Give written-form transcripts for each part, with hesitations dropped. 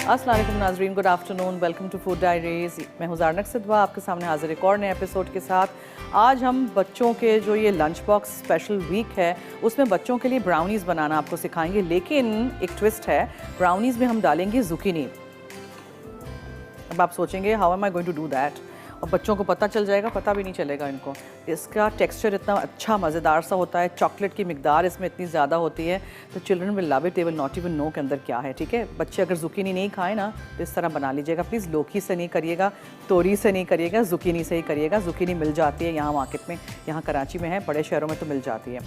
अस्सलाम वालेकुम नाज़रीन, good afternoon, welcome to Food Diaries. मैं हूँ ज़ारनक सिद्वा, आपके सामने हाजिर एक और नए एपिसोड के साथ। आज हम बच्चों के जो ये लंच बॉक्स स्पेशल वीक है उसमें बच्चों के लिए ब्राउनीज़ बनाना आपको सिखाएंगे, लेकिन एक ट्विस्ट है, ब्राउनीज़ में हम डालेंगे ज़ुकीनी। अब आप सोचेंगे how am I going to do that, और बच्चों को पता चल जाएगा, पता भी नहीं चलेगा इनको। इसका टेक्सचर इतना अच्छा मज़ेदार सा होता है, चॉकलेट की मिकदार इसमें इतनी ज़्यादा होती है, तो children will love it, they will not even know के अंदर क्या है। ठीक है, बच्चे अगर ज़ुकीनी नहीं खाएं ना तो इस तरह बना लीजिएगा प्लीज़। लौकी से नहीं करिएगा, तोरी से नहीं करिएगा, ज़ुकीनी से ही करिएगा। ज़ुकीनी मिल जाती है यहाँ मार्केट में, यहाँ कराची में है, बड़े शहरों में तो मिल जाती है।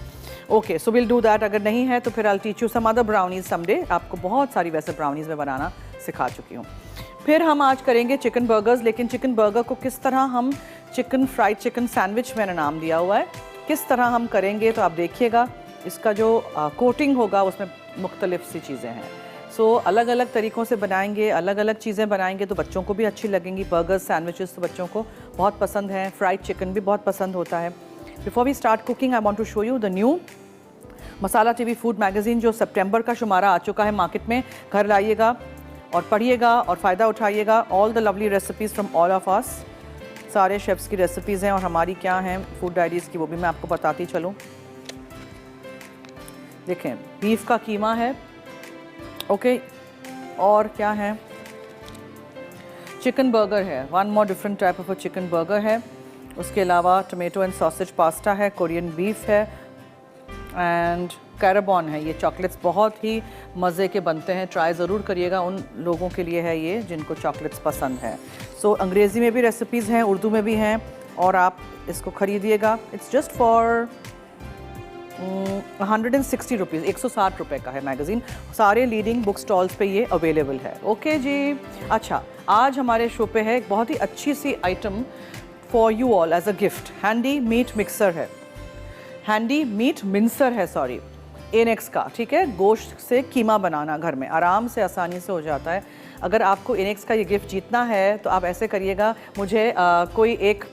Okay, so will do that. अगर नहीं है तो फिर I teach you some other brownies someday. आपको बहुत सारी वैसे ब्राउनीज़ में बनाना सिखा चुकी हूँ। फिर हम आज करेंगे चिकन बर्गर्स, लेकिन चिकन बर्गर को किस तरह हम चिकन फ्राइड चिकन सैंडविच मैंने नाम दिया हुआ है, किस तरह हम करेंगे तो आप देखिएगा। इसका जो कोटिंग होगा उसमें मुख्तलिफ सी चीज़ें हैं। सो अलग अलग तरीक़ों से बनाएंगे, अलग अलग चीज़ें बनाएंगे तो बच्चों को भी अच्छी लगेंगी। बर्गर्स सैंडविचेस तो बच्चों को बहुत पसंद हैं, फ्राइड चिकन भी बहुत पसंद होता है। Before we start cooking I want to show you the new Masala TV food magazine, जो सितंबर का शुमारा आ चुका है मार्केट में। घर लाइएगा और पढ़िएगा और फ़ायदा उठाइएगा। All the lovely recipes from all of us, सारे शेफ़्स की रेसिपीज़ हैं और हमारी क्या हैं फूड डायरीज़ की, वो भी मैं आपको बताती चलूँ। देखें, बीफ का कीमा है, ओके, और क्या है, चिकन बर्गर है, one more different type of a chicken burger है। उसके अलावा टोमेटो एंड सॉसेज पास्ता है, कोरियन बीफ है, एंड कैराबॉन है। ये चॉकलेट्स बहुत ही मज़े के बनते हैं, ट्राई ज़रूर करिएगा। उन लोगों के लिए है ये जिनको चॉकलेट्स पसंद है। सो अंग्रेज़ी में भी रेसिपीज़ हैं, उर्दू में भी हैं, और आप इसको ख़रीदिएगा। इट्स जस्ट फॉर 160 रुपीज़, 160 रुपये का है मैगज़ीन। सारे लीडिंग बुक स्टॉल्स पे ये अवेलेबल है। ओके जी। अच्छा, आज हमारे शो पे है एक बहुत ही अच्छी सी item for you all as a gift. Handy meat mixer है, हैंडी मीट मिंसर है, सॉरी, एनेक्स का। ठीक है, गोश्त से कीमा बनाना घर में आराम से आसानी से हो जाता है। अगर आपको एनेक्स का ये गिफ्ट जीतना है तो आप ऐसे करिएगा, मुझे कोई एक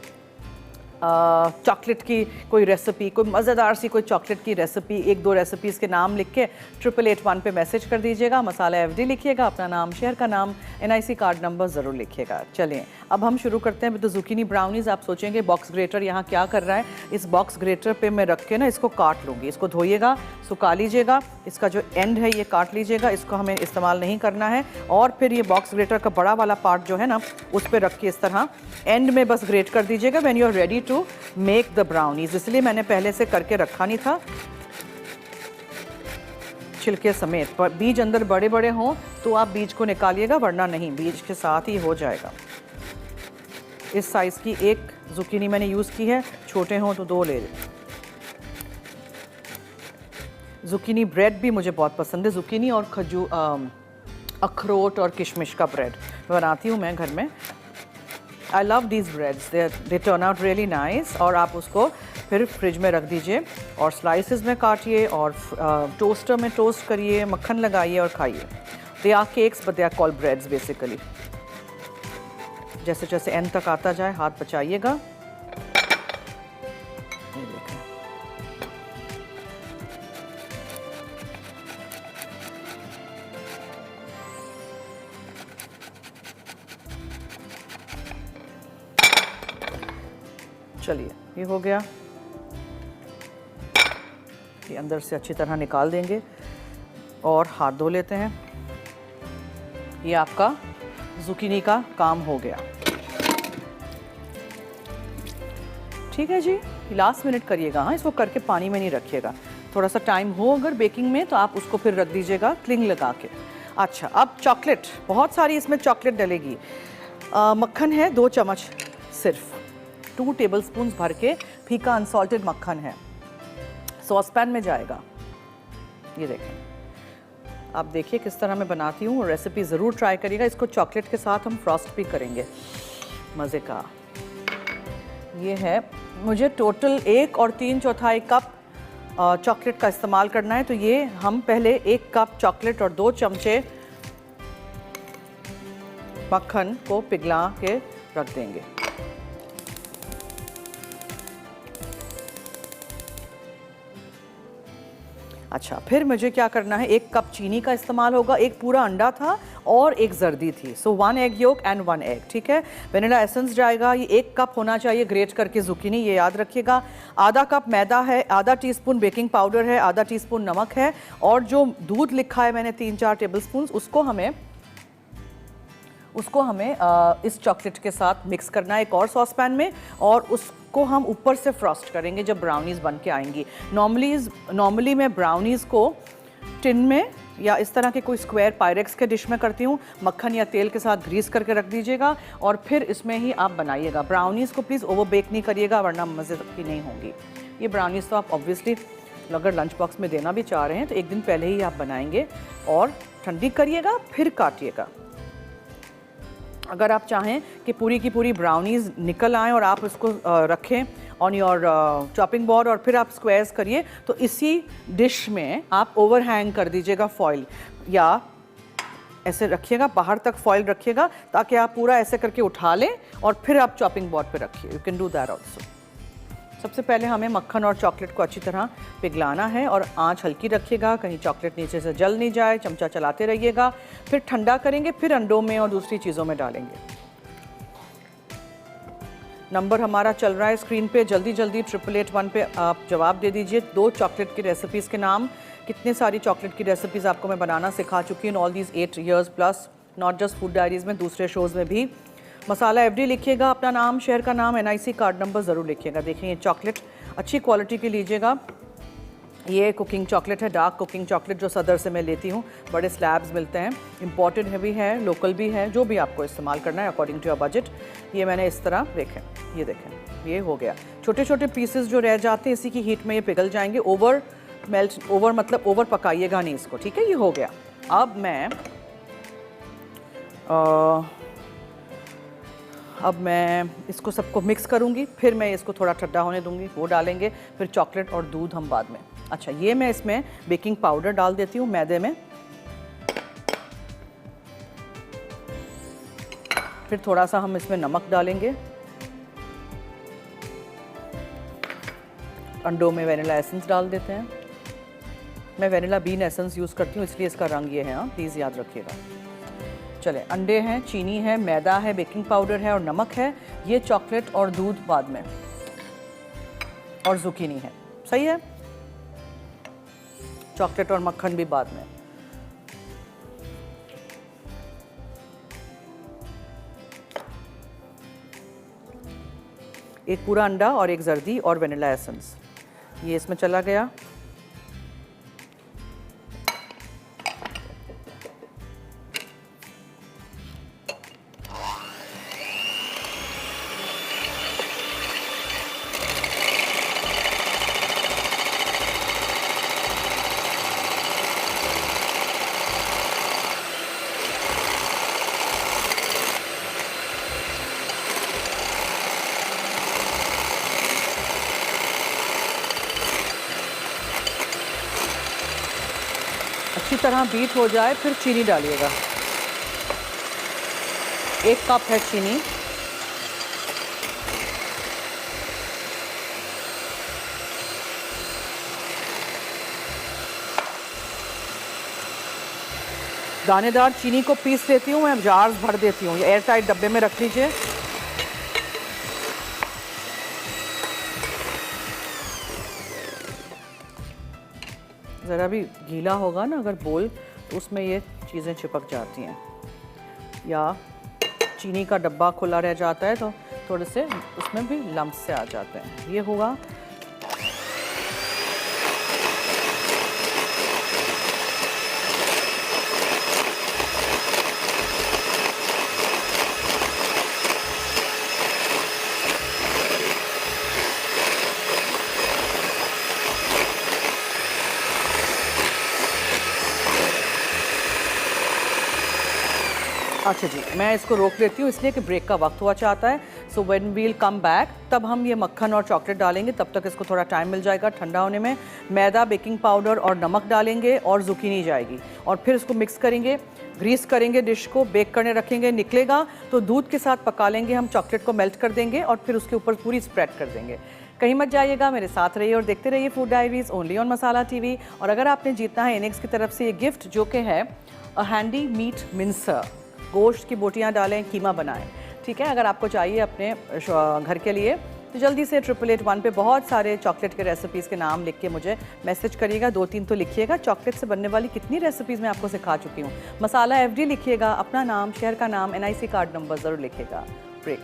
चॉकलेट की कोई रेसिपी, कोई मज़ेदार सी कोई चॉकलेट की रेसिपी, एक दो रेसिपीज़ के नाम लिख के 8881 पे मैसेज कर दीजिएगा। मसाला FD लिखिएगा, अपना नाम, शहर का नाम, NIC कार्ड नंबर ज़रूर लिखिएगा। चलिए अब हम शुरू करते हैं विद द ज़ुकीनी ब्राउनीज़। आप सोचेंगे बॉक्स ग्रेटर यहाँ क्या कर रहा है। इस बॉक्स ग्रेटर पे मैं रख के ना इसको काट लूँगी। इसको धोइएगा, सुखा लीजिएगा, इसका जो एंड है ये काट लीजिएगा, इसको हमें इस्तेमाल नहीं करना है। और फिर ये बॉक्स ग्रेटर का बड़ा वाला पार्ट जो है ना, उस पर रख के इस तरह एंड में बस ग्रेट कर दीजिएगा when you are ready to make the brownies. इसलिए मैंने पहले से करके रखा नहीं था छिलके समेत। पर बीज अंदर बड़े बड़े हों तो आप बीज को निकालिएगा, वरना नहीं, बीज के साथ ही हो जाएगा। इस साइज़ की एक ज़ुकीनी मैंने यूज़ की है, छोटे हों तो 2 ले लें। ज़ुकीनी ब्रेड भी मुझे बहुत पसंद है, ज़ुकीनी और अखरोट और किशमिश का ब्रेड बनाती हूँ मैं घर में। I love these breads, they turn out really nice. और आप उसको फिर फ्रिज में रख दीजिए और स्लाइसेस में काटिए और टोस्टर में टोस्ट करिए, मक्खन लगाइए और खाइए। They are cakes but they are called breads basically. जैसे जैसे एंड तक आता जाए हाथ बचाइएगा। ये देखें, चलिए ये हो गया। ये अंदर से अच्छी तरह निकाल देंगे और हाथ धो लेते हैं। ये आपका ज़ुकीनी का काम हो गया। ठीक है जी, लास्ट मिनट करिएगा, हाँ, इसको करके पानी में नहीं रखिएगा। थोड़ा सा टाइम हो अगर बेकिंग में तो आप उसको फिर रख दीजिएगा क्लिंग लगा के। अच्छा, अब चॉकलेट, बहुत सारी इसमें चॉकलेट डलेगी। मक्खन है 2 चम्मच, सिर्फ 2 टेबलस्पून भर के फीका अनसॉल्टेड मक्खन है, सॉस पैन में जाएगा। ये देखें, आप देखिए किस तरह मैं बनाती हूँ, रेसिपी ज़रूर ट्राई करिएगा। इसको चॉकलेट के साथ हम फ्रॉस्ट भी करेंगे मज़े का। ये है, मुझे टोटल 1 और 3/4 कप चॉकलेट का इस्तेमाल करना है, तो ये हम पहले 1 कप चॉकलेट और 2 चमचे मक्खन को पिघला के रख देंगे। अच्छा, फिर मुझे क्या करना है, 1 कप चीनी का इस्तेमाल होगा। एक पूरा अंडा था और एक जर्दी थी। सो 1 एग योक एंड 1 एग, ठीक है। वेनिला एसेंस जाएगा, ये 1 कप होना चाहिए ग्रेट करके जुकीनी, ये याद रखिएगा। आधा कप मैदा है, आधा टीस्पून बेकिंग पाउडर है, आधा टीस्पून नमक है, और जो दूध लिखा है मैंने 3-4 टेबलस्पून, उसको हमें इस चॉकलेट के साथ मिक्स करना है एक और सॉसपैन में, और उसको हम ऊपर से फ्रॉस्ट करेंगे जब ब्राउनीज़ बन के आएंगी। नॉर्मली मैं ब्राउनीज़ को टिन में या इस तरह के कोई स्क्वायर पायरेक्स के डिश में करती हूँ। मक्खन या तेल के साथ ग्रीस करके रख दीजिएगा और फिर इसमें ही आप बनाइएगा। ब्राउनीज़ को प्लीज़ ओवर बेक नहीं करिएगा, वरना मज़े की नहीं होंगी। ये ब्राउनीज़ तो आप ऑब्वियसली अगर लंच बॉक्स में देना भी चाह रहे हैं तो एक दिन पहले ही आप बनाएंगे और ठंडी करिएगा, फिर काटिएगा। अगर आप चाहें कि पूरी की पूरी ब्राउनीज़ निकल आएँ और आप उसको रखें ऑन योर चॉपिंग बोर्ड और फिर आप स्क्वायर्स करिए, तो इसी डिश में आप ओवरहैंग कर दीजिएगा फॉइल, या ऐसे रखिएगा, बाहर तक फॉइल रखिएगा ताकि आप पूरा ऐसे करके उठा लें और फिर आप चॉपिंग बोर्ड पे रखिए। You can do that also. सबसे पहले हमें मक्खन और चॉकलेट को अच्छी तरह पिघलाना है और आंच हल्की रखिएगा, कहीं चॉकलेट नीचे से जल नहीं जाए। चमचा चलाते रहिएगा, फिर ठंडा करेंगे, फिर अंडों में और दूसरी चीज़ों में डालेंगे। नंबर हमारा चल रहा है स्क्रीन पे, जल्दी जल्दी 8881 पे आप जवाब दे दीजिए। 2 चॉकलेट की रेसिपीज़ के नाम। कितने सारी चॉकलेट की रेसिपीज़ आपको मैं बनाना सिखा चुकी हूँ all these 8 years plus, not just food diaries में, दूसरे शोज़ में भी। मसाला एवरी लिखिएगा, अपना नाम, शहर का नाम, NIC कार्ड नंबर ज़रूर लिखिएगा। देखिए ये चॉकलेट अच्छी क्वालिटी की लीजिएगा। ये कुकिंग चॉकलेट है, डार्क कुकिंग चॉकलेट जो सदर से मैं लेती हूँ। बड़े स्लैब्स मिलते हैं, इम्पोर्टेड भी है, लोकल भी है, जो भी आपको इस्तेमाल करना है अकॉर्डिंग टू योर बजट। ये मैंने इस तरह देखें, ये देखें, ये हो गया। छोटे छोटे पीसेस जो रह जाते हैं इसी की हीट में ये पिघल जाएंगे। ओवर मतलब ओवर पकाइएगा नहीं इसको, ठीक है। ये हो गया। अब मैं इसको सबको मिक्स करूँगी, फिर मैं इसको थोड़ा ठंडा होने दूँगी, वो डालेंगे, फिर चॉकलेट और दूध हम बाद में। अच्छा, ये मैं इसमें बेकिंग पाउडर डाल देती हूँ मैदे में, फिर थोड़ा सा हम इसमें नमक डालेंगे। अंडों में वेनिला एसेंस डाल देते हैं। मैं वेनिला बीन एसेंस यूज़ करती हूँ इसलिए इसका रंग ये है, हाँ प्लीज़ याद रखिएगा। चले, अंडे हैं, चीनी है, मैदा है, बेकिंग पाउडर है और नमक है। ये चॉकलेट और दूध बाद में, और जुकीनी है, सही है। चॉकलेट और मक्खन भी बाद में। एक पूरा अंडा और एक जर्दी और वेनिला एसेंस, ये इसमें चला गया। अच्छी तरह बीट हो जाए, फिर चीनी डालिएगा। 1 कप है चीनी। दानेदार चीनी को पीस देती हूँ मैं, जार्स भर देती हूँ, एयर टाइट डब्बे में रख लीजिए। ज़रा भी गीला होगा ना अगर बोल, तो उसमें ये चीज़ें चिपक जाती हैं, या चीनी का डब्बा खुला रह जाता है तो थोड़े से उसमें भी लम्स से आ जाते हैं। ये होगा। अच्छा जी, मैं इसको रोक लेती हूँ इसलिए कि ब्रेक का वक्त हुआ चाहता है। So when we'll come back, तब हम ये मक्खन और चॉकलेट डालेंगे, तब तक इसको थोड़ा टाइम मिल जाएगा ठंडा होने में। मैदा, बेकिंग पाउडर और नमक डालेंगे और जुकीनी जाएगी, और फिर इसको मिक्स करेंगे, ग्रीस करेंगे डिश को, बेक करने रखेंगे। निकलेगा तो दूध के साथ पका लेंगे हम, चॉकलेट को मेल्ट कर देंगे और फिर उसके ऊपर पूरी स्प्रेड कर देंगे। कहीं मत जाइएगा, मेरे साथ रहिए और देखते रहिए food diaries only on masala TV। और अगर आपने जीतना है इनिक्स की तरफ से ये गिफ्ट, जो कि है अ हैंडी मीट मिन्सर, गोश्त की बोटियाँ डालें, कीमा बनाएं। ठीक है, अगर आपको चाहिए अपने घर के लिए तो जल्दी से 8881 पे बहुत सारे चॉकलेट के रेसिपीज़ के नाम लिख के मुझे मैसेज करिएगा, 2-3 तो लिखिएगा। चॉकलेट से बनने वाली कितनी रेसिपीज़ मैं आपको सिखा चुकी हूँ। मसाला FD लिखिएगा, अपना नाम, शहर का नाम, NIC कार्ड नंबर ज़रूर लिखिएगा। ब्रेक।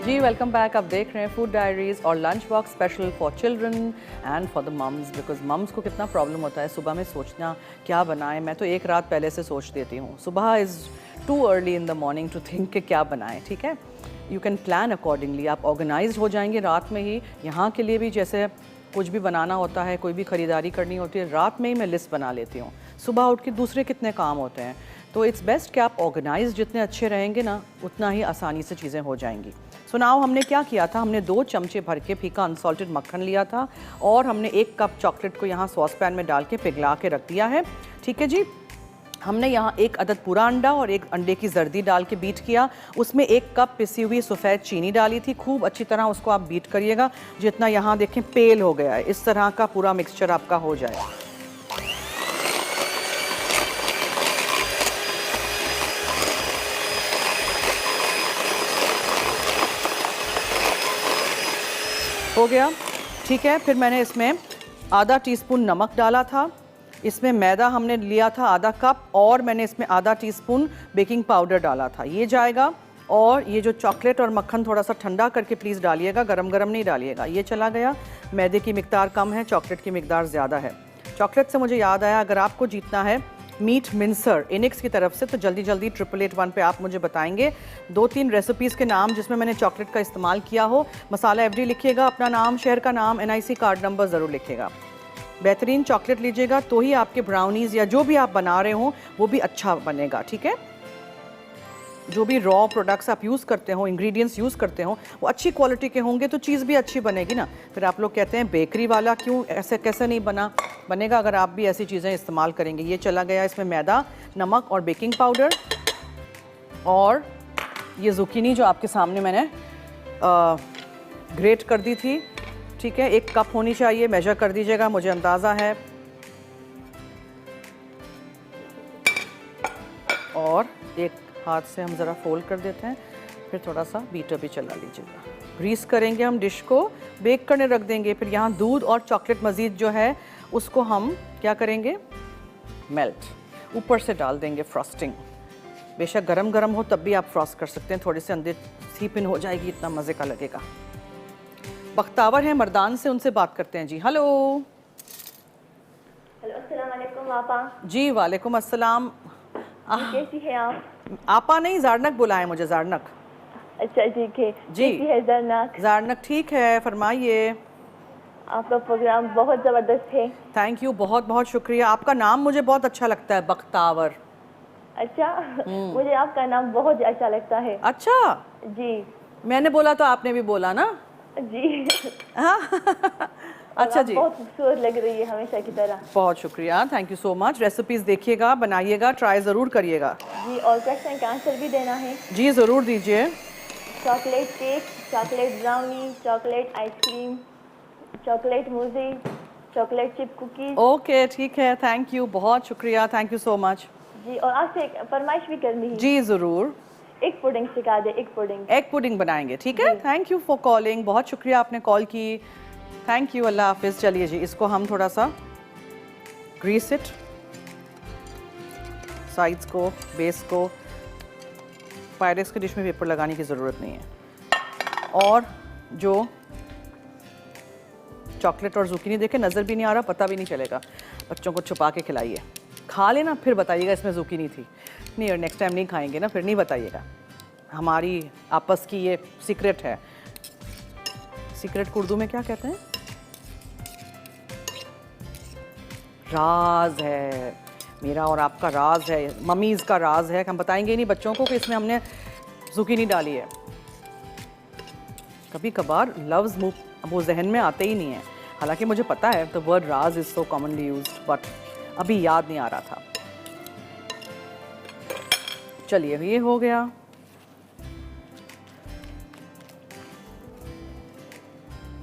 जी वेलकम बैक। आप देख रहे हैं फूड डायरीज और lunch box special for children and for the mums, because mums को कितना प्रॉब्लम होता है सुबह में सोचना क्या बनाएं। मैं तो एक रात पहले से सोच देती हूँ, सुबह is too early in the morning to think कि क्या बनाएं। ठीक है, यू कैन प्लान अकॉर्डिंगली, आप ऑर्गेनाइज हो जाएंगे रात में ही। यहाँ के लिए भी जैसे कुछ भी बनाना होता है, कोई भी ख़रीदारी करनी होती है, रात में ही मैं लिस्ट बना लेती हूँ। सुबह उठ के दूसरे कितने काम होते हैं, तो इट्स बेस्ट कि आप ऑर्गेनाइज जितने अच्छे रहेंगे ना, उतना ही आसानी से चीज़ें हो जाएंगी। सो नाउ हमने क्या किया था, हमने 2 चमचे भर के फीका अनसॉल्टेड मक्खन लिया था और हमने 1 कप चॉकलेट को यहाँ सॉस पैन में डाल के पिघला के रख दिया है। ठीक है जी, हमने यहाँ 1 अदद पूरा अंडा और 1 अंडे की जर्दी डाल के बीट किया। उसमें 1 कप पिसी हुई सफ़ेद चीनी डाली थी। खूब अच्छी तरह उसको आप बीट करिएगा, जितना यहाँ देखें पेल हो गया है, इस तरह का पूरा मिक्सचर आपका हो जाए। हो गया। ठीक है, फिर मैंने इसमें आधा टीस्पून नमक डाला था। इसमें मैदा हमने लिया था आधा कप और मैंने इसमें आधा टीस्पून बेकिंग पाउडर डाला था, ये जाएगा। और ये जो चॉकलेट और मक्खन थोड़ा सा ठंडा करके प्लीज़ डालिएगा, गरम गरम नहीं डालिएगा। ये चला गया। मैदे की मिकदार कम है, चॉकलेट की मिकदार ज़्यादा है। चॉकलेट से मुझे याद आया, अगर आपको जीतना है मीट मिन्सर इनिक्स की तरफ से, तो जल्दी जल्दी 8881 पे आप मुझे बताएंगे 2-3 रेसिपीज़ के नाम जिसमें मैंने चॉकलेट का इस्तेमाल किया हो। मसाला FD लिखिएगा, अपना नाम, शहर का नाम, NIC कार्ड नंबर ज़रूर लिखिएगा। बेहतरीन चॉकलेट लीजिएगा तो ही आपके ब्राउनीज़ या जो भी आप बना रहे हो वो भी अच्छा बनेगा। ठीक है, जो भी रॉ प्रोडक्ट्स आप यूज़ करते हो, इंग्रेडिएंट्स यूज़ करते हो, वो अच्छी क्वालिटी के होंगे तो चीज़ भी अच्छी बनेगी ना। फिर आप लोग कहते हैं बेकरी वाला क्यों, ऐसे कैसे नहीं बनेगा अगर आप भी ऐसी चीज़ें इस्तेमाल करेंगे। ये चला गया इसमें मैदा, नमक और बेकिंग पाउडर। और ये ज़ुकीनी जो आपके सामने मैंने ग्रेट कर दी थी। ठीक है, 1 कप होनी चाहिए, मेजर कर दीजिएगा, मुझे अंदाज़ा है। और एक हाथ से हम ज़रा फोल्ड कर देते हैं, फिर थोड़ा सा बीटर भी चला लीजिएगा। ग्रीस करेंगे हम डिश को, बेक करने रख देंगे। फिर यहाँ दूध और चॉकलेट मज़ीद जो है उसको हम क्या करेंगे, मेल्ट, ऊपर से डाल देंगे फ्रॉस्टिंग। बेशक गरम गरम हो तब भी आप फ्रॉस्ट कर सकते हैं, थोड़ी से अंदर सीप इन हो जाएगी, इतना मज़े का लगेगा। बख्तावर है मर्दान से, उनसे बात करते हैं जी। हेलो हेलो, अस्सलाम वालेकुम आपा। जी वालेकुम अस्सलाम। कैसी हैं आप? आपा नहीं, ज़ारनक बुलाएं मुझे, ज़ारनक। अच्छा ठीक है जी। कैसी है ज़ारनक? ज़ारनक ठीक है, फरमाइए। आपका प्रोग्राम बहुत ज़बरदस्त है। थैंक यू, बहुत बहुत शुक्रिया। आपका नाम मुझे बहुत अच्छा लगता है, बख्तावर। अच्छा मुझे आपका नाम बहुत अच्छा लगता है। अच्छा जी, मैंने बोला तो आपने भी बोला ना। जी हाँ अच्छा जी, बहुत खूबसूरत लग रही है हमेशा की तरह। बहुत शुक्रिया, thank you so much. Recipes देखिएगा, बनाइएगा, ट्राई ज़रूर करिएगा। जी, और क्वेश्चन का आंसर भी देना है। जी ज़रूर दीजिए। Chocolate cake, chocolate brownie, chocolate ice cream, chocolate mousse, chocolate chip cookies. Okay ठीक है, थैंक यू, बहुत शुक्रिया, थैंक यू सो मच। जी, और आपसे एक फरमाइश भी करनी है। जी ज़रूर। एक पुडिंग सिखा दे, एक पुडिंग। एग पुडिंग बनाएंगे, ठीक है। थैंक यू फॉर कॉलिंग, बहुत शुक्रिया आपने कॉल की, थैंक यू, अल्लाह हाफिज़। चलिए जी, इसको हम थोड़ा सा ग्रीस इट, साइड्स को, बेस को। पायरेक्स की डिश में पेपर लगाने की ज़रूरत नहीं है। और जो चॉकलेट और ज़ुकीनी देखे, नज़र भी नहीं आ रहा, पता भी नहीं चलेगा। बच्चों को छुपा के खिलाइए, खा लेना फिर बताइएगा इसमें ज़ुकीनी थी नहीं, और नेक्स्ट टाइम नहीं खाएंगे ना फिर नहीं बताइएगा। हमारी आपस की ये सीक्रेट है। सीक्रेट को उर्दू में क्या कहते हैं? राज है, मेरा और आपका राज है, मम्मीज़ का राज है। हम बताएंगे नहीं बच्चों को कि इसमें हमने ज़ुकीनी डाली है। कभी कभार लफ्ज़ मुँह वो जहन में आते ही नहीं है, हालांकि मुझे पता है the word Raj is so commonly used, but अभी याद नहीं आ रहा था। चलिए ये हो गया।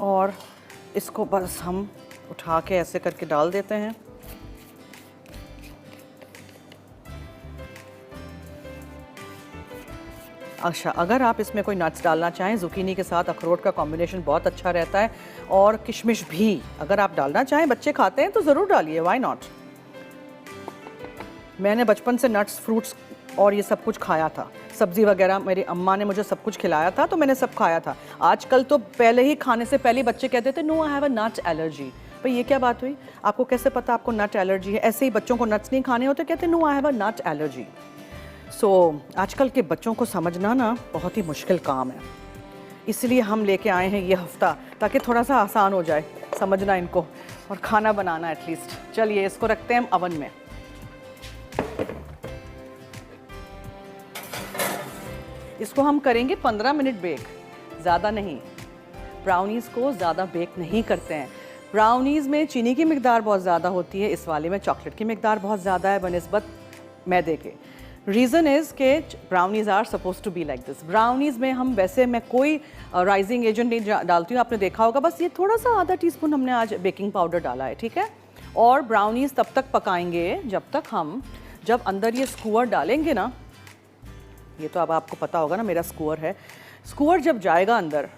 और इसको बस हम उठा के ऐसे करके डाल देते हैं। अच्छा, अगर आप इसमें कोई नट्स डालना चाहें, जुकीनी के साथ अखरोट का कॉम्बिनेशन बहुत अच्छा रहता है, और किशमिश भी अगर आप डालना चाहें, बच्चे खाते हैं तो ज़रूर डालिए, व्हाई नॉट। मैंने बचपन से नट्स, फ्रूट्स और ये सब कुछ खाया था, सब्ज़ी वगैरह मेरी अम्मा ने मुझे सब कुछ खिलाया था, तो मैंने सब खाया था। आजकल तो पहले ही खाने से पहले बच्चे कहते थे no I have a nut allergy. भाई ये क्या बात हुई? आपको कैसे पता आपको नट एलर्जी है? ऐसे ही बच्चों को नट्स नहीं खाने होते, कहते no I have a nut allergy. So आजकल के बच्चों को समझना ना बहुत ही मुश्किल काम है, इसलिए हम लेके आए हैं ये हफ्ता, ताकि थोड़ा सा आसान हो जाए समझना इनको और खाना बनाना एटलीस्ट। चलिए इसको रखते हैं हम अवन में। इसको हम करेंगे 15 मिनट बेक, ज़्यादा नहीं। ब्राउनीज़ को ज़्यादा बेक नहीं करते हैं। ब्राउनीज़ में चीनी की मिकदार बहुत ज़्यादा होती है, इस वाले में चॉकलेट की मिकदार बहुत ज़्यादा है बनिस्बत मैदे के। रीज़न इज़ के brownies are suppose to be like this. Brownies में हम वैसे मैं कोई राइजिंग एजेंट नहीं डालती हूँ, आपने देखा होगा, बस ये थोड़ा सा आधा टीस्पून हमने आज बेकिंग पाउडर डाला है, ठीक है। और ब्राउनीज़ तब तक पकाएंगे जब अंदर ये स्कूअर डालेंगे ना, ये तो अब आपको पता होगा ना मेरा स्कूअर है, स्कूअर जब जाएगा अंदर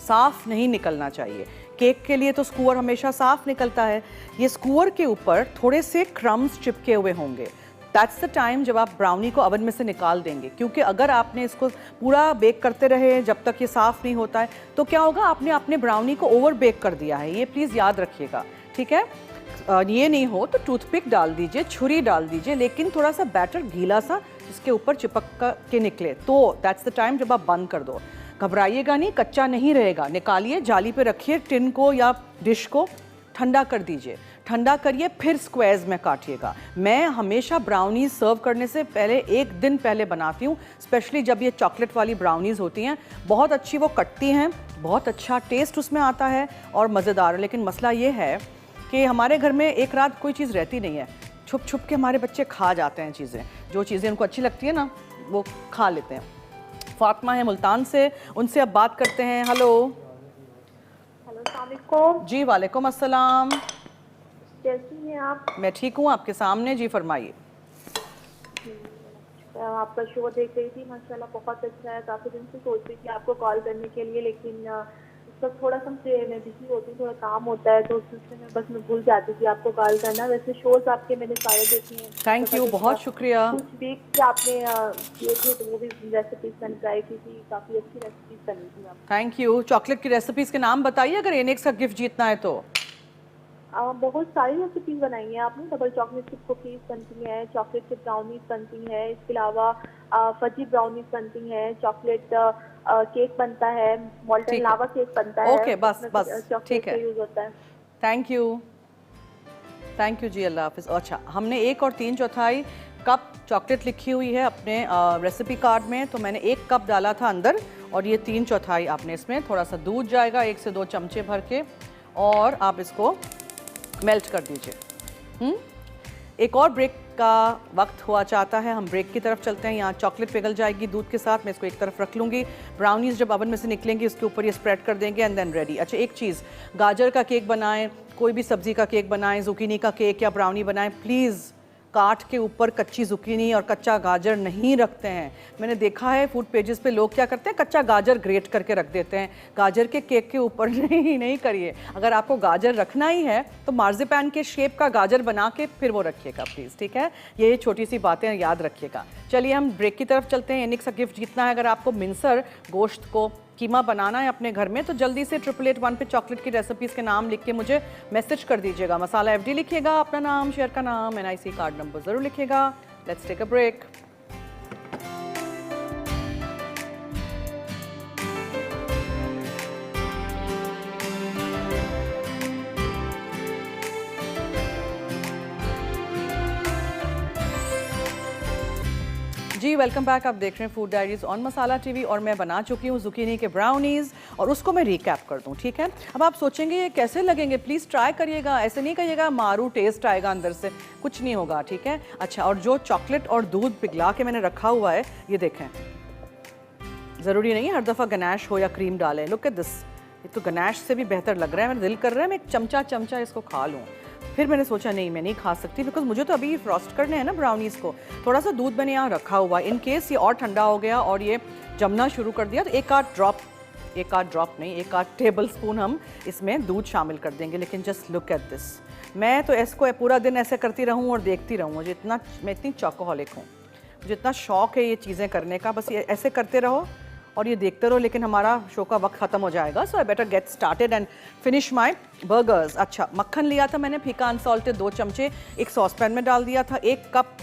साफ़ नहीं निकलना चाहिए। केक के लिए तो स्कूअर हमेशा साफ़ निकलता है, ये स्कूअर के ऊपर थोड़े से क्रम्स चिपके हुए होंगे। दैट्स द टाइम जब आप ब्राउनी को ओवन में से निकाल देंगे, क्योंकि अगर आपने इसको पूरा बेक करते रहे जब तक ये साफ़ नहीं होता है, तो क्या होगा, आपने अपने ब्राउनी को ओवर बेक कर दिया है। ये प्लीज़ याद रखिएगा, ठीक है। ये नहीं हो तो टूथपिक डाल दीजिए, छुरी डाल दीजिए, लेकिन थोड़ा सा बैटर गीला सा जिसके ऊपर चिपक के निकले, तो दैट्स द टाइम जब आप बंद कर दो। घबराइएगा नहीं, कच्चा नहीं रहेगा। निकालिए, जाली पे रखिए टिन को या डिश को, ठंडा कर दीजिए, ठंडा करिए, फिर स्क्वायर्स में काटिएगा। मैं हमेशा ब्राउनीज़ सर्व करने से पहले 1 दिन पहले बनाती हूँ, स्पेशली जब ये चॉकलेट वाली ब्राउनीज़ होती हैं, बहुत अच्छी वो कटती हैं, बहुत अच्छा टेस्ट उसमें आता है और मज़ेदार। लेकिन मसला ये है कि हमारे घर में एक रात कोई चीज़ रहती नहीं है, छुप छुप के हमारे बच्चे खा जाते हैं चीज़ें, जो चीज़ें उनको अच्छी लगती है ना वो खा लेते हैं। फातिमा है मुल्तान से, उनसे अब बात करते हैं। हेलो। हेलो, अस्सलाम वालेकुम। जी वालेकुम अस्सलाम। कैसी हैं आप? मैं ठीक हूँ, आपके सामने। जी फरमाइए। आपका शो देख रही थी, माशाल्लाह बहुत अच्छा है। काफ़ी दिन से सोच रही थी आपको कॉल करने के लिए, लेकिन उस वक्त थोड़ा सा मैं बिजी होती हूँ, थोड़ा काम होता है, तो उस सिलसिले में बस मैं भूल जाती थी आपको कॉल करना। वैसे शोज आपके मैंने सारे देखे हैं। थैंक यू, बहुत शुक्रिया। कुछ वीक आपने किए थे, तो वो भी रेसिपीज मैंने ट्राई की थी, काफ़ी अच्छी रेसिपीज बनी थी आप। Thank you. चॉकलेट की रेसिपीज़ के नाम बताइए, अगर एनेक्स का गिफ्ट जीतना है तो। बहुत सारी रेसिपीज बनाई हैं आपने। डबल चॉकलेट चिप कुकीज़ बनती हैं, चॉकलेट चिप ब्राउनीज बनती हैं, इसके अलावा फजी ब्राउनीज बनती हैं, चॉकलेट केक बनता है, मॉल्टन लावा केक बनता है। ओके, बस ठीक है, यूज होता है। थैंक यू जी, अल्लाह हाफिज़। अच्छा, हमने 1 और 3/4 कप चॉकलेट लिखी हुई है अपने रेसिपी कार्ड में, तो मैंने 1 कप डाला था अंदर, और ये 3/4 आपने इसमें थोड़ा सा दूध जाएगा, 1 से 2 चमचे भर के, और आप इसको मेल्ट कर दीजिए। एक और ब्रेक का वक्त हुआ चाहता है, हम ब्रेक की तरफ चलते हैं। यहाँ चॉकलेट पिघल जाएगी दूध के साथ, मैं इसको एक तरफ रख लूँगी। ब्राउनीज़ जब ओवन में से निकलेंगी उसके ऊपर ये स्प्रेड कर देंगे एंड देन रेडी। अच्छा, एक चीज़, गाजर का केक बनाएं, कोई भी सब्ज़ी का केक बनाएं, जुकीनी का केक या ब्राउनी बनाएं, प्लीज़ काट के ऊपर कच्ची जुकीनी और कच्चा गाजर नहीं रखते हैं। मैंने देखा है फूड पेजेस पे लोग क्या करते हैं, कच्चा गाजर ग्रेट करके रख देते हैं गाजर के केक के ऊपर। नहीं करिए। अगर आपको गाजर रखना ही है तो मार्जिपैन के शेप का गाजर बना के फिर वो रखिएगा प्लीज़, ठीक है। ये छोटी सी बातें याद रखिएगा। चलिए हम ब्रेक की तरफ चलते हैं। एनेक्स का गिफ्ट जीतना है, अगर आपको मिंसर गोश्त को कीमा बनाना है अपने घर में, तो जल्दी से 888 पे चॉकलेट की रेसिपीज़ के नाम लिख के मुझे मैसेज कर दीजिएगा। मसाला FD लिखिएगा, अपना नाम, शेयर का नाम, NIC कार्ड नंबर ज़रूर लिखिएगा। Let's take a break. जी वेलकम बैक। आप देख रहे हैं Food Diaries on Masala TV और मैं बना चुकी हूँ जुकीनी के ब्राउनीज़ और उसको मैं रिकैप कर दूँ, ठीक है। अब आप सोचेंगे ये कैसे लगेंगे, प्लीज़ ट्राई करिएगा, ऐसे नहीं कहिएगा मारू टेस्ट आएगा अंदर से, कुछ नहीं होगा, ठीक है। अच्छा, और जो चॉकलेट और दूध पिघला के मैंने रखा हुआ है ये देखें, ज़रूरी नहीं है हर दफ़ा गनाश हो या क्रीम डालें। लुक एट दिस, ये तो गनाश से भी बेहतर लग रहा है। मेरा दिल कर रहा है मैं एक चमचा इसको खा लूँ, फिर मैंने सोचा नहीं मैं नहीं खा सकती बिकॉज मुझे तो अभी फ्रॉस्ट करने हैं ना ब्राउनीज़ को। थोड़ा सा दूध मैंने यहाँ रखा हुआ, इन केस ये और ठंडा हो गया और ये जमना शुरू कर दिया तो एक आध टेबल स्पून हम इसमें दूध शामिल कर देंगे। लेकिन जस्ट लुक एट दिस, मैं तो इसको पूरा दिन ऐसे करती रहूँ और देखती रहूँ। मैं इतनी चॉकोहॉलिक हूँ, मुझे इतना शौक है ये चीज़ें करने का, बस ये ऐसे करते रहो और ये देखते रहो। लेकिन हमारा शो का वक्त ख़त्म हो जाएगा, so I better get started and finish my burgers. अच्छा, मक्खन लिया था मैंने फीका अनसॉल्टेड 2 चमचे, एक सॉस पैन में डाल दिया था। 1 कप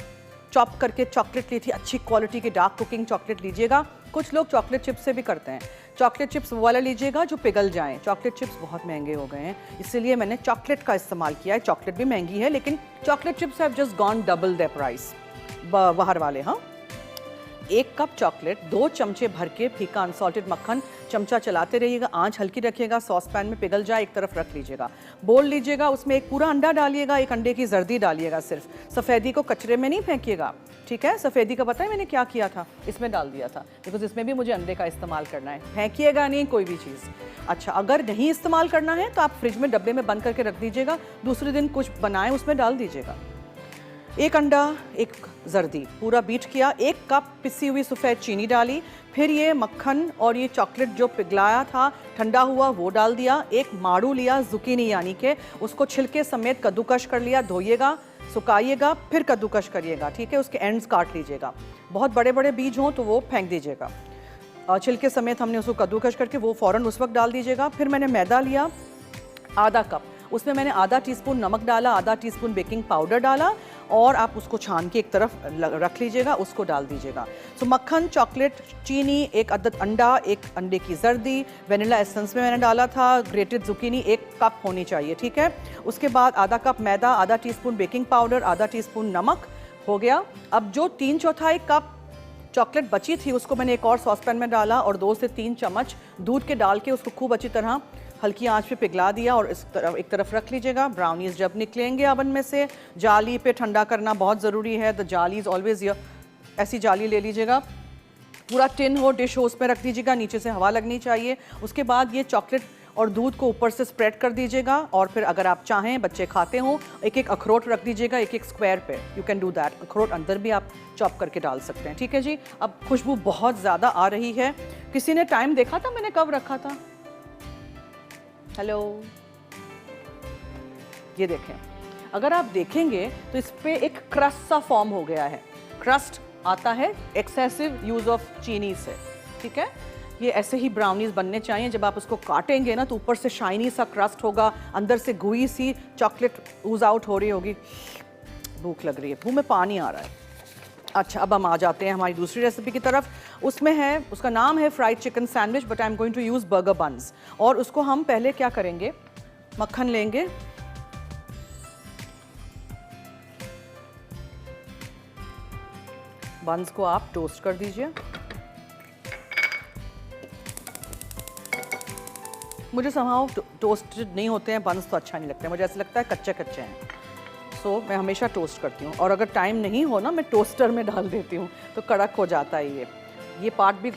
चॉप करके चॉकलेट ली थी, अच्छी क्वालिटी की डार्क कुकिंग चॉकलेट लीजिएगा। कुछ लोग चॉकलेट चिप्स से भी करते हैं, चॉकलेट चिप्स वाला लीजिएगा जो पिघल जाएं। चॉकलेट चिप्स बहुत महंगे हो गए हैं, इसीलिए मैंने चॉकलेट का इस्तेमाल किया है। चॉकलेट भी महंगी है लेकिन chocolate chips have just gone double there price बाहर वाले। हाँ, 1 कप चॉकलेट, 2 चमचे भर के फीका अनसॉल्टेड मक्खन, चमचा चलाते रहिएगा, आंच हल्की रखिएगा, सॉस पैन में पिघल जाए एक तरफ रख लीजिएगा। बोल लीजिएगा, उसमें एक पूरा अंडा डालिएगा, 1 अंडे की जर्दी डालिएगा, सिर्फ सफ़ेदी को कचरे में नहीं फेंकिएगा, ठीक है। सफ़ेदी का पता है मैंने क्या किया था, इसमें डाल दिया था बिकॉज इसमें भी मुझे अंडे का इस्तेमाल करना है, फेंकिएगा नहीं कोई भी चीज़। अच्छा, अगर नहीं इस्तेमाल करना है तो आप फ्रिज में डब्बे में बंद करके रख दीजिएगा, दूसरे दिन कुछ बनाएं उसमें डाल दीजिएगा। 1 अंडा, 1 जर्दी पूरा बीट किया, 1 कप पिसी हुई सफ़ेद चीनी डाली, फिर ये मक्खन और ये चॉकलेट जो पिघलाया था ठंडा हुआ वो डाल दिया। 1 माड़ू लिया जुकीनी, यानी कि उसको छिलके समेत कद्दूकश कर लिया, धोइएगा, सुखाइएगा, फिर कद्दूकश करिएगा, ठीक है। उसके एंड्स काट लीजिएगा, बहुत बड़े बड़े बीज हों तो वो फेंक दीजिएगा। छिलके समेत हमने उसको कद्दूकश करके वो फ़ौरन उस वक्त डाल दीजिएगा। फिर मैंने मैदा लिया आधा कप, उसमें मैंने आधा टीस्पून नमक डाला, आधा टीस्पून बेकिंग पाउडर डाला और आप उसको छान के एक तरफ रख लीजिएगा, उसको डाल दीजिएगा। सो मक्खन, चॉकलेट, चीनी, 1 अदद अंडा, 1 अंडे की जर्दी, वेनिला एसेंस में मैंने डाला था, ग्रेटेड जुकीनी 1 कप होनी चाहिए, ठीक है। उसके बाद आधा कप मैदा, आधा टीस्पून बेकिंग पाउडर, आधा टीस्पून नमक हो गया। अब जो 3/4 कप चॉकलेट बची थी उसको मैंने एक और सॉस पैन में डाला और 2 से 3 चम्मच दूध के डाल के उसको खूब अच्छी तरह हल्की आंच पे पिघला दिया और इस तरफ एक तरफ रख लीजिएगा। ब्राउनीज जब निकलेंगे ओवन में से, जाली पे ठंडा करना बहुत ज़रूरी है, द जाली इज़ ऑलवेज, ऐसी जाली ले लीजिएगा, पूरा टिन हो, डिश हो, उसमें रख दीजिएगा, नीचे से हवा लगनी चाहिए। उसके बाद ये चॉकलेट और दूध को ऊपर से स्प्रेड कर दीजिएगा और फिर अगर आप चाहें बच्चे खाते हों 1-1 अखरोट रख दीजिएगा 1-1 स्क्वायर पे, यू कैन डू दैट। अखरोट अंदर भी आप चॉप करके डाल सकते हैं, ठीक है जी। अब खुशबू बहुत ज़्यादा आ रही है, किसी ने टाइम देखा था मैंने कब रखा था? हेलो, ये देखें, अगर आप देखेंगे तो इस पे एक क्रस्ट सा फॉर्म हो गया है। क्रस्ट आता है एक्सेसिव यूज़ ऑफ चीनी से, ठीक है। ये ऐसे ही ब्राउनीज बनने चाहिए, जब आप उसको काटेंगे ना तो ऊपर से शाइनी सा क्रस्ट होगा, अंदर से गुई सी चॉकलेट ऊज आउट हो रही होगी। भूख लग रही है, मुंह में पानी आ रहा है। अच्छा, अब हम आ जाते हैं हमारी दूसरी रेसिपी की तरफ। उसमें है, उसका नाम है fried chicken sandwich, but I am going to use burger buns. और उसको हम पहले क्या करेंगे, मक्खन लेंगे, बन्स को आप टोस्ट कर दीजिए। मुझे समहाउ टोस्टेड नहीं होते हैं बन्स तो अच्छा नहीं लगता है, मुझे ऐसा लगता है कच्चे कच्चे हैं। सो मैं हमेशा टोस्ट करती हूँ और अगर टाइम नहीं हो ना मैं टोस्टर में डाल देती हूँ तो कड़क हो जाता है। ये पार्ट भी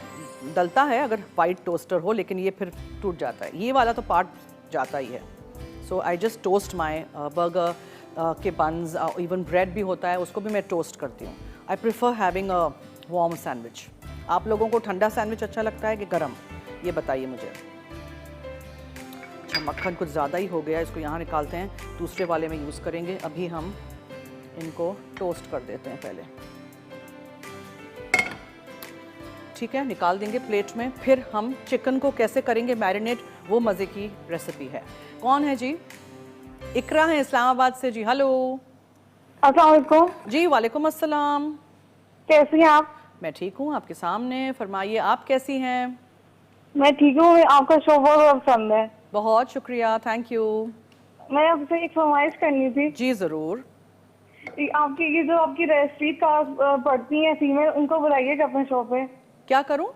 डलता है अगर वाइट टोस्टर हो, लेकिन ये फिर टूट जाता है, ये वाला तो पार्ट जाता ही है। So I just toast my burger के बन्स, इवन ब्रेड भी होता है उसको भी मैं टोस्ट करती हूँ। I prefer having a warm sandwich. आप लोगों को ठंडा सैंडविच अच्छा लगता है कि गर्म, ये बताइए मुझे। अच्छा, मक्खन कुछ ज़्यादा ही हो गया, इसको यहाँ निकालते हैं, दूसरे वाले में यूज़ करेंगे। अभी हम इनको टोस्ट कर देते हैं पहले, ठीक है, निकाल देंगे प्लेट में। फिर हम चिकन को कैसे करेंगे मैरिनेट, वो मज़े की रेसिपी है। कौन है जी? इकरा है इस्लामाबाद से जी। हेलो, अस्सलाम वालेकुम जी। वालेकुम अस्सलाम, कैसी हैं आप? मैं ठीक हूँ, आपके सामने, फरमाइए आप कैसी हैं? मैं ठीक हूँ, आपका शो बहुत पसंद है। बहुत शुक्रिया, थैंक यू। मैं आपसे एक फरमाइश करनी थी। जी ज़रूर। आपकी ये जो आपकी रेसिपी कार्ड पढ़ती हैं फीमेल, उनको बुलाइएगा अपने शो पे। क्या करूं?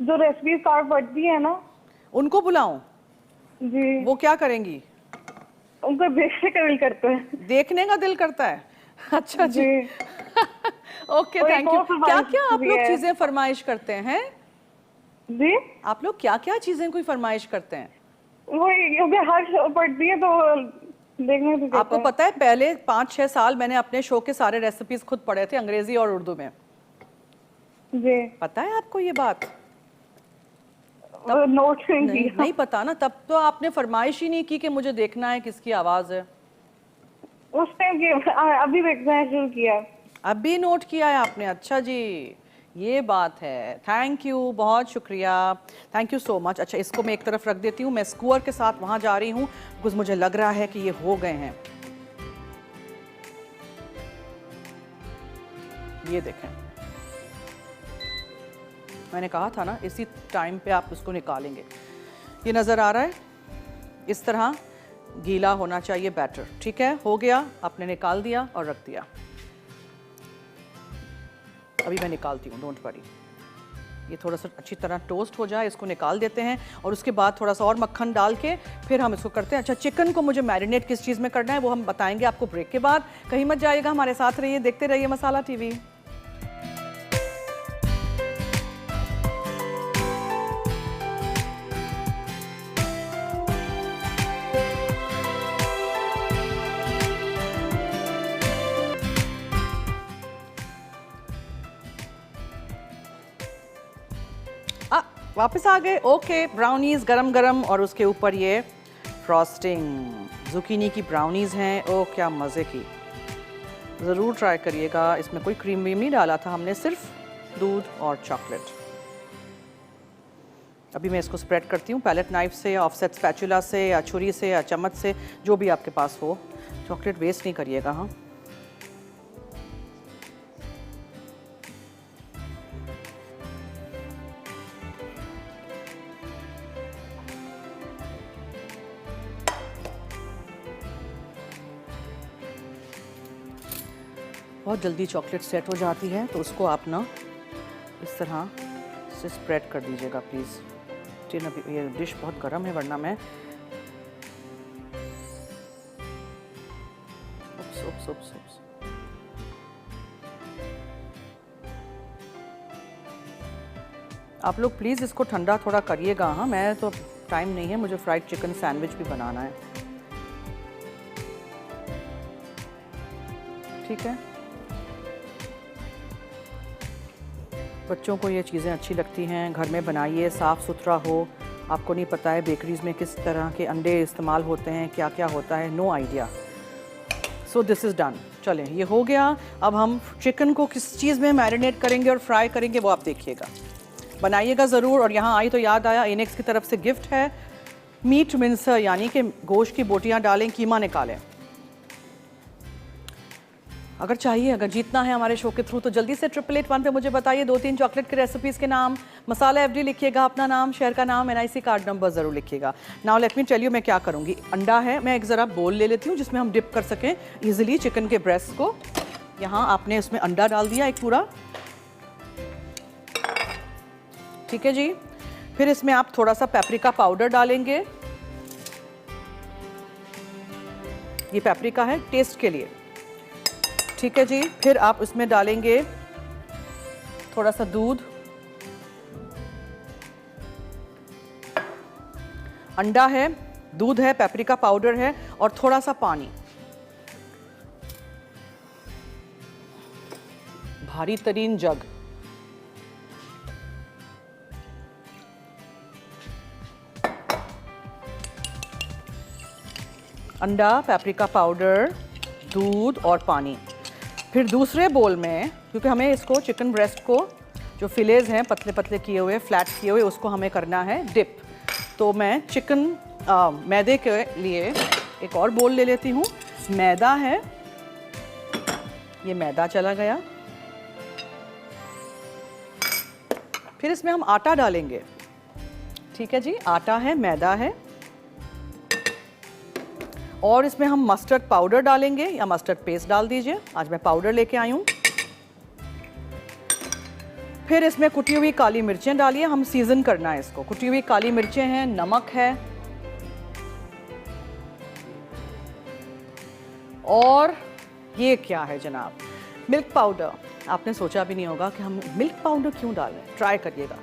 जो रेसिपी कार्ड पढ़ती है ना, उनको बुलाऊं? जी, वो क्या करेंगी? उनको देखने का दिल करता है। देखने का दिल करता है? अच्छा जी। ओके, और एक थैंक यू। और क्या फरमाइश क्या आप भी लोग है। चीजें फरमाइश करते हैं? जी, आप लोग क्या क्या चीजें कोई फरमाइश करते हैं? वो क्योंकि हर शो पढ़ती है तो देखने को आपको कहता पता है पहले 5-6 साल मैंने अपने शो के सारे रेसिपीज खुद पढ़े थे, अंग्रेजी और उर्दू में। है। जी, पता है आपको ये बात? नोट नहीं, नहीं पता ना, तब तो आपने फरमाइश ही नहीं की कि मुझे देखना है किसकी आवाज है। उस टाइम की अभी देखना है शुरू किया। अभी नोट किया है आपने? अच्छा जी, ये बात है। थैंक यू, बहुत शुक्रिया, थैंक यू सो मच। अच्छा, इसको मैं एक तरफ रख देती हूँ, मैं स्क्वायर के साथ वहाँ जा रही हूँ बिकॉज मुझे लग रहा है कि ये हो गए हैं। ये देखें, मैंने कहा था ना इसी टाइम पे आप उसको निकालेंगे। ये नज़र आ रहा है, इस तरह गीला होना चाहिए बैटर। ठीक है, हो गया, आपने निकाल दिया और रख दिया। अभी मैं निकालती हूँ, डोंट वरी। ये थोड़ा सा अच्छी तरह टोस्ट हो जाए, इसको निकाल देते हैं और उसके बाद थोड़ा सा और मक्खन डाल के फिर हम इसको करते हैं। अच्छा, चिकन को मुझे मैरिनेट किस चीज़ में करना है वो हम बताएंगे आपको ब्रेक के बाद। कहीं मत जाइएगा, हमारे साथ रहिए, देखते रहिए मसाला टीवी। वापस आ गए। ओके, ब्राउनीज गरम गरम और उसके ऊपर ये फ्रॉस्टिंग जुकीनी की ब्राउनीज हैं। ओ क्या मज़े की, ज़रूर ट्राई करिएगा। इसमें कोई क्रीम व्रीम नहीं डाला था हमने, सिर्फ दूध और चॉकलेट। अभी मैं इसको स्प्रेड करती हूँ पैलेट नाइफ से, ऑफसेट स्पैचुला से, या छुरी से, या चम्मच से, जो भी आपके पास हो। चॉकलेट वेस्ट नहीं करिएगा। हाँ, बहुत जल्दी चॉकलेट सेट हो जाती है, तो उसको आप ना इस तरह से स्प्रेड कर दीजिएगा प्लीज़। टिन अभी ये डिश बहुत गर्म है, वरना मैं उप्स उप्स उप्स उप्स। आप लोग प्लीज़ इसको ठंडा थोड़ा करिएगा। हाँ, मैं तो टाइम नहीं है, मुझे फ्राइड चिकन सैंडविच भी बनाना है। ठीक है, बच्चों को ये चीज़ें अच्छी लगती हैं, घर में बनाइए, साफ़ सुथरा हो। आपको नहीं पता है बेकरीज़ में किस तरह के अंडे इस्तेमाल होते हैं, क्या क्या होता है, no idea. So this is done. चलें, ये हो गया। अब हम चिकन को किस चीज़ में मैरिनेट करेंगे और फ्राई करेंगे वो आप देखिएगा, बनाइएगा ज़रूर। और यहाँ आई तो याद आया, इनेक्स की तरफ से गिफ्ट है मीट मिन्सर, यानी कि गोश्त की बोटियाँ डालें, कीमा निकालें। अगर चाहिए, अगर जीतना है हमारे शो के थ्रू, तो जल्दी से 8881 पे मुझे बताइए 2-3 चॉकलेट के रेसिपीज़ के नाम, मसाला FD लिखिएगा, अपना नाम, शहर का नाम, NIC कार्ड नंबर ज़रूर लिखिएगा। Now let me tell you मैं क्या करूँगी। अंडा है, मैं एक ज़रा बोल ले लेती हूँ जिसमें हम डिप कर सकें ईजिली चिकन के ब्रेस्ट को। यहाँ आपने उसमें अंडा डाल दिया एक पूरा, ठीक है जी। फिर इसमें आप थोड़ा सा पेपरिका पाउडर डालेंगे, ये पेपरिका है टेस्ट के लिए, ठीक है जी। फिर आप इसमें डालेंगे थोड़ा सा दूध, अंडा है, दूध है, पेपरिका पाउडर है और थोड़ा सा पानी। भारी तरीन जग, अंडा, पेपरिका पाउडर, दूध और पानी। फिर दूसरे बोल में, क्योंकि हमें इसको चिकन ब्रेस्ट को जो फिलेज हैं पतले पतले किए हुए, फ्लैट किए हुए, उसको हमें करना है डिप। तो मैं चिकन मैदे के लिए एक और बोल ले लेती हूँ। मैदा है, ये मैदा चला गया। फिर इसमें हम आटा डालेंगे, ठीक है जी। आटा है, मैदा है और इसमें हम मस्टर्ड पाउडर डालेंगे या मस्टर्ड पेस्ट डाल दीजिए, आज मैं पाउडर लेके आई हूँ। फिर इसमें कुटी हुई काली मिर्चें डालिए, हम सीजन करना है इसको। कुटी हुई काली मिर्चें हैं, नमक है, और ये क्या है जनाब, मिल्क पाउडर। आपने सोचा भी नहीं होगा कि हम मिल्क पाउडर क्यों डाल रहे हैं। ट्राई करिएगा,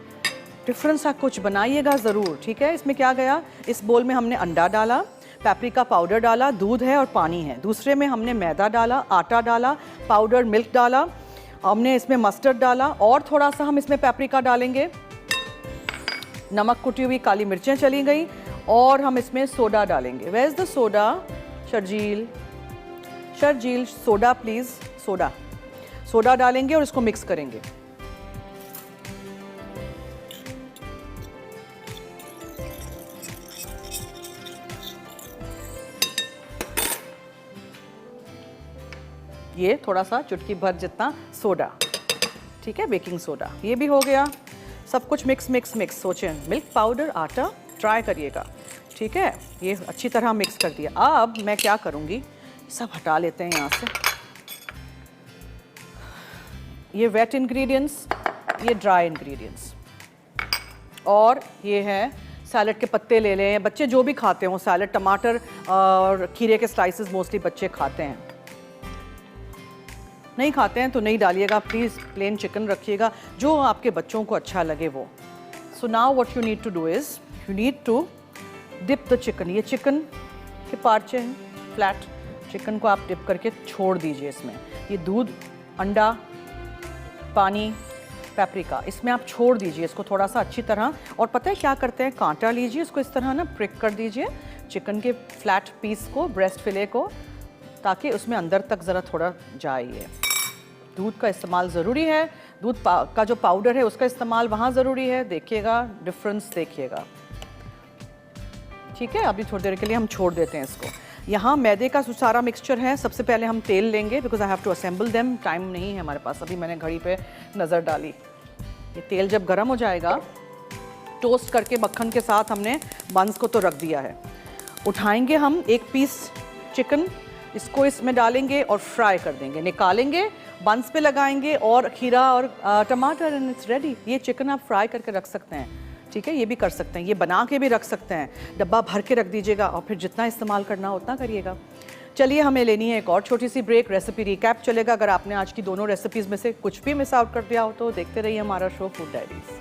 डिफरेंट सा कुछ बनाइएगा ज़रूर, ठीक है। इसमें क्या गया, इस बोल में हमने अंडा डाला, पेपरिका पाउडर डाला, दूध है और पानी है। दूसरे में हमने मैदा डाला, आटा डाला, पाउडर मिल्क डाला, हमने इसमें मस्टर्ड डाला, और थोड़ा सा हम इसमें पेपरिका डालेंगे, नमक, कुटी हुई काली मिर्चें चली गई, और हम इसमें सोडा डालेंगे। Where is the soda? Sharjeel, Sharjeel, soda please, soda. Soda डालेंगे और इसको मिक्स करेंगे। ये थोड़ा सा चुटकी भर जितना सोडा, ठीक है, बेकिंग सोडा, ये भी हो गया। सब कुछ मिक्स मिक्स मिक्स। सोचें, मिल्क पाउडर, आटा, ट्राई करिएगा, ठीक है। ये अच्छी तरह मिक्स कर दिया। अब मैं क्या करूँगी, सब हटा लेते हैं यहाँ से। ये वेट इंग्रेडिएंट्स, ये ड्राई इंग्रेडिएंट्स, और ये है सैलड के पत्ते ले लें, बच्चे जो भी खाते हों सैलड, टमाटर और खीरे के स्लाइसेस मोस्टली बच्चे खाते हैं। नहीं खाते हैं तो नहीं डालिएगा प्लीज़, प्लेन चिकन रखिएगा, जो आपके बच्चों को अच्छा लगे वो। So now what you need to do is, you need to dip the chicken. ये चिकन के पार्चे हैं, फ्लैट चिकन को आप डिप करके छोड़ दीजिए इसमें। ये दूध, अंडा, पानी, पेपरिका, इसमें आप छोड़ दीजिए इसको थोड़ा सा अच्छी तरह। और पता है क्या करते हैं, कांटा लीजिए, इसको इस तरह ना प्रिक कर दीजिए चिकन के फ्लैट पीस को, ब्रेस्ट फिले को, ताकि उसमें अंदर तक ज़रा थोड़ा जाए। ये दूध का इस्तेमाल ज़रूरी है, दूध का जो पाउडर है उसका इस्तेमाल वहाँ ज़रूरी है। देखिएगा डिफरेंस, देखिएगा, ठीक है। अभी थोड़ी देर के लिए हम छोड़ देते हैं इसको। यहाँ मैदे का सारा मिक्सचर है। सबसे पहले हम तेल लेंगे, because I have to assemble them, time नहीं है हमारे पास। अभी मैंने घड़ी पे नज़र डाली। ये तेल जब गर्म हो जाएगा, टोस्ट करके मक्खन के साथ हमने बंस को तो रख दिया है। उठाएंगे हम एक पीस चिकन, इसको इसमें डालेंगे और फ्राई कर देंगे, निकालेंगे, बंस पे लगाएंगे और खीरा और टमाटर, एंड इट्स रेडी। ये चिकन आप फ्राई करके रख सकते हैं, ठीक है, ये भी कर सकते हैं, ये बना के भी रख सकते हैं, डब्बा भर के रख दीजिएगा और फिर जितना इस्तेमाल करना उतना करिएगा। चलिए, हमें लेनी है एक और छोटी सी ब्रेक। रेसिपी रिकैप चलेगा। अगर आपने आज की दोनों रेसिपीज़ में से कुछ भी मिस आउट कर दिया हो तो देखते रहिए हमारा show food diaries.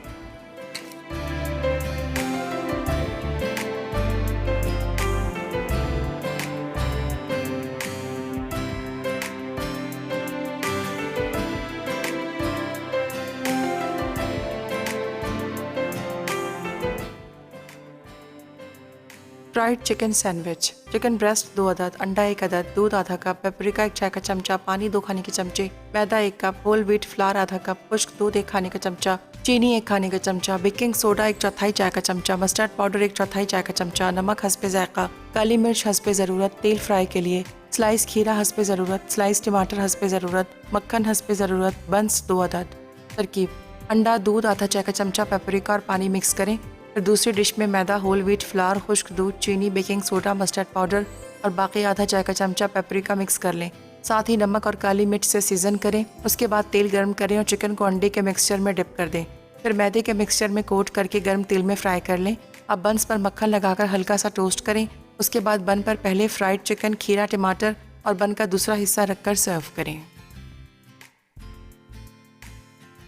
Fried chicken sandwich. Chicken breast 2 अदद, अंडा 1 अदद, दूध आधा कप, पेपरिका 1 चाय का चमचा, पानी 2 खाने के चमचे, मैदा 1 कप, होल व्हीट फ्लावर आधा कप, खुश्क दूध 1 खाने का चमचा, चीनी 1 खाने का चमचा, बेकिंग सोडा 1/4 चाय का चमचा, मस्टर्ड पाउडर 1/4 चाय का चमचा, नमक हस्बे जायका, काली मिर्च हस्बे ज़रूरत, तेल फ्राई के लिए, स्लाइस खीरा हस्बे ज़रूरत, स्लाइस टमाटर हस्बे ज़रूरत, मक्खन हस्बे ज़रूरत, बंस 2 अदद। तरकीब: अंडा, दूध आधा चाय का चमचा, पेपरिका और पानी मिक्स करें। फिर दूसरी डिश में मैदा, होल व्हीट फ्लावर, खुश्क दूध, चीनी, बेकिंग सोडा, मस्टर्ड पाउडर और बाकी आधा चाय का चमचा पेपरिका मिक्स कर लें। साथ ही नमक और काली मिर्च से सीजन करें। उसके बाद तेल गर्म करें और चिकन को अंडे के मिक्सचर में डिप कर दें। फिर मैदे के मिक्सचर में कोट करके गर्म तेल में फ्राई कर लें। अब बंस पर मक्खन लगाकर हल्का सा टोस्ट करें। उसके बाद बन पर पहले फ्राइड चिकन, खीरा, टमाटर और बन का दूसरा हिस्सा रखकर सर्व करें।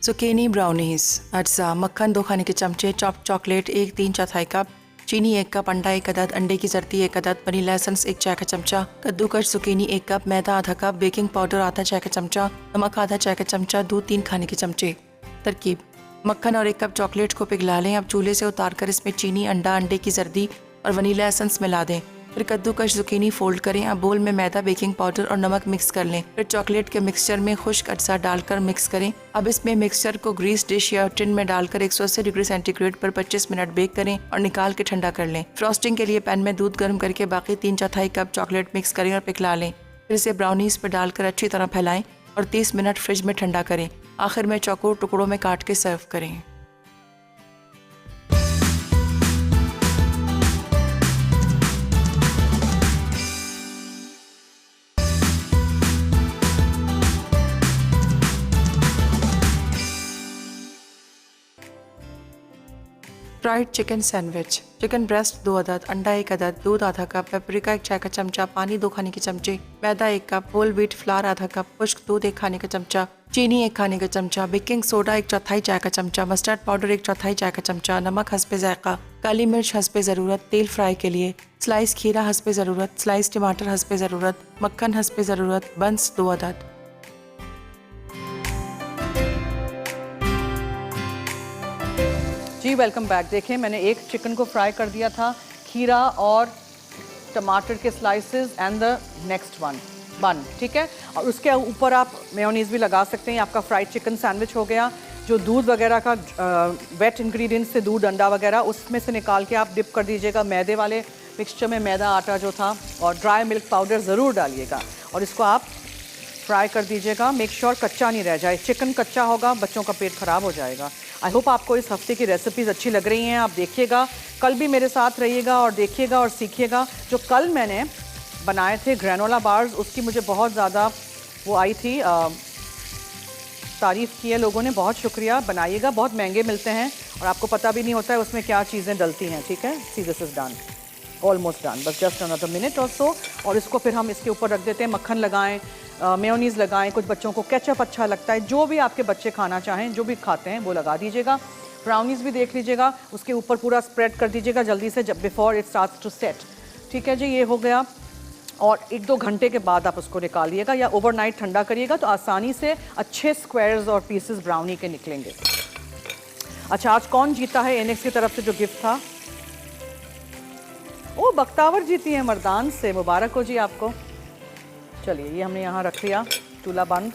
zucchini brownies. अज्जा: मक्खन 2 खाने के चमचे, चॉप्ड चॉकलेट 1 3/4 कप, चीनी 1 कप, अंडा 1 अदद, अंडे की जर्दी 1 अदद, वनीला एसेंस 1 चाय का चमचा, कद्दूकस zucchini 1 कप, मैदा आधा कप, बेकिंग पाउडर आधा चाय का चमचा, नमक आधा चाय का चमचा, दूध 3 खाने के चमचे। तरकीब: मक्खन और 1 कप चॉकलेट को पिघला लें। अब चूल्हे से उतारकर इसमें चीनी, अंडा, अंडे की जर्दी और वनीला एसेंस मिला दें। फिर कद्दूकस zucchini फोल्ड करें। अब बोल में मैदा, बेकिंग पाउडर और नमक मिक्स कर लें। फिर चॉकलेट के मिक्सचर में खुश्क अज्जा डालकर मिक्स करें। अब इसमें मिक्सचर को ग्रीस डिश या टिन में डालकर 180 डिग्री सेंटीग्रेड पर 25 मिनट बेक करें और निकाल के ठंडा कर लें। फ्रॉस्टिंग के लिए पैन में दूध गर्म करके बाकी 3/4 कप चॉकलेट मिक्स करें और पिघला लें। फिर इसे ब्राउनीज पर डालकर अच्छी तरह फैलाएं और 30 मिनट फ्रिज में ठंडा करें। आखिर में चौकोर टुकड़ों में काट के सर्व करें। Fried chicken sandwich, chicken breast 2 अदद, अंडा 1 अदद, दूध आधा कप, पेपरिका 1 चाय का चमचा, पानी 2 खाने के चमचे, मैदा 1 कप, होल व्हीट फ्लावर आधा कप, खुश्क दूध 1 खाने का चमचा, चीनी 1 खाने का चमचा, बेकिंग सोडा 1/4 चाय का चमचा, मस्टर्ड पाउडर 1/4 चाय का चमचा, नमक हस्बे जायका, काली मिर्च हस्बे ज़रूरत, तेल फ्राई के लिए, स्लाइस खीरा हस्बे ज़रूरत, स्लाइस टमाटर हस्बे ज़रूरत, मक्खन हस्बे ज़रूरत, बंस 2 अदद। जी वेलकम बैक। देखें मैंने एक चिकन को फ्राई कर दिया था, खीरा और टमाटर के स्लाइसेस एंड द नेक्स्ट बन, ठीक है। और उसके ऊपर आप मेयोनीज़ भी लगा सकते हैं। आपका फ्राइड चिकन सैंडविच हो गया। जो दूध वगैरह का वेट इंग्रेडिएंट्स से दूध अंडा वगैरह उसमें से निकाल के आप डिप कर दीजिएगा मैदे वाले मिक्सचर में, मैदा आटा जो था, और ड्राई मिल्क पाउडर ज़रूर डालिएगा और इसको आप फ्राई कर दीजिएगा। मेक श्योर कच्चा नहीं रह जाए। चिकन कच्चा होगा बच्चों का पेट ख़राब हो जाएगा। आई होप आपको इस हफ्ते की रेसिपीज़ अच्छी लग रही हैं। आप देखिएगा, कल भी मेरे साथ रहिएगा और देखिएगा और सीखिएगा। जो कल मैंने बनाए थे ग्रैनोला बार्स, उसकी मुझे बहुत ज़्यादा वो आई थी, तारीफ़ की है लोगों ने। बहुत शुक्रिया। बनाइएगा, बहुत महंगे मिलते हैं और आपको पता भी नहीं होता है उसमें क्या चीज़ें डलती हैं, ठीक है। See this is done, almost done, बस जस्ट अनदर मिनट और सो। और इसको फिर हम इसके ऊपर रख देते हैं। मक्खन लगाएं, मेयोनीज़ लगाएं, कुछ बच्चों को केचप अच्छा लगता है, जो भी आपके बच्चे खाना चाहें, जो भी खाते हैं वो लगा दीजिएगा। ब्राउनीज़ भी देख लीजिएगा, उसके ऊपर पूरा स्प्रेड कर दीजिएगा जल्दी से, जब before it starts to set, ठीक है जी। ये हो गया। और 1-2 घंटे के बाद आप उसको निकालिएगा या ओवरनाइट ठंडा करिएगा तो आसानी से अच्छे स्क्वायर्स और पीसेस ब्राउनी के निकलेंगे। अच्छा, आज कौन जीता है एनेक्स की तरफ से जो गिफ्ट था? ओ, बख्तावर जीती है मर्दान से, मुबारक हो जी आपको। चलिए, ये हमने यहाँ रख लिया, चूल्हा बंद।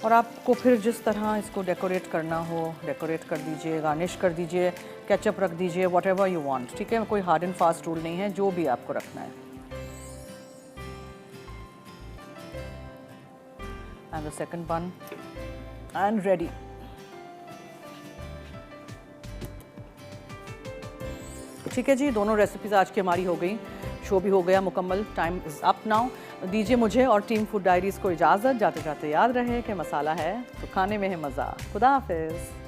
और आपको फिर जिस तरह इसको डेकोरेट करना हो डेकोरेट कर दीजिए, गार्निश कर दीजिए, केचप रख दीजिए, व्हाटएवर यू वांट, ठीक है। कोई हार्ड एंड फास्ट रूल नहीं है, जो भी आपको रखना है। एंड द सेकंड बन एंड रेडी। ठीक है जी, दोनों रेसिपीज़ आज की हमारी हो गई। शो भी हो गया मुकम्मल। Time is up now. दीजिए मुझे और टीम फूड डायरीज़ को इजाज़त। जाते जाते याद रहे कि मसाला है तो खाने में है मज़ा। खुदा हाफिज़।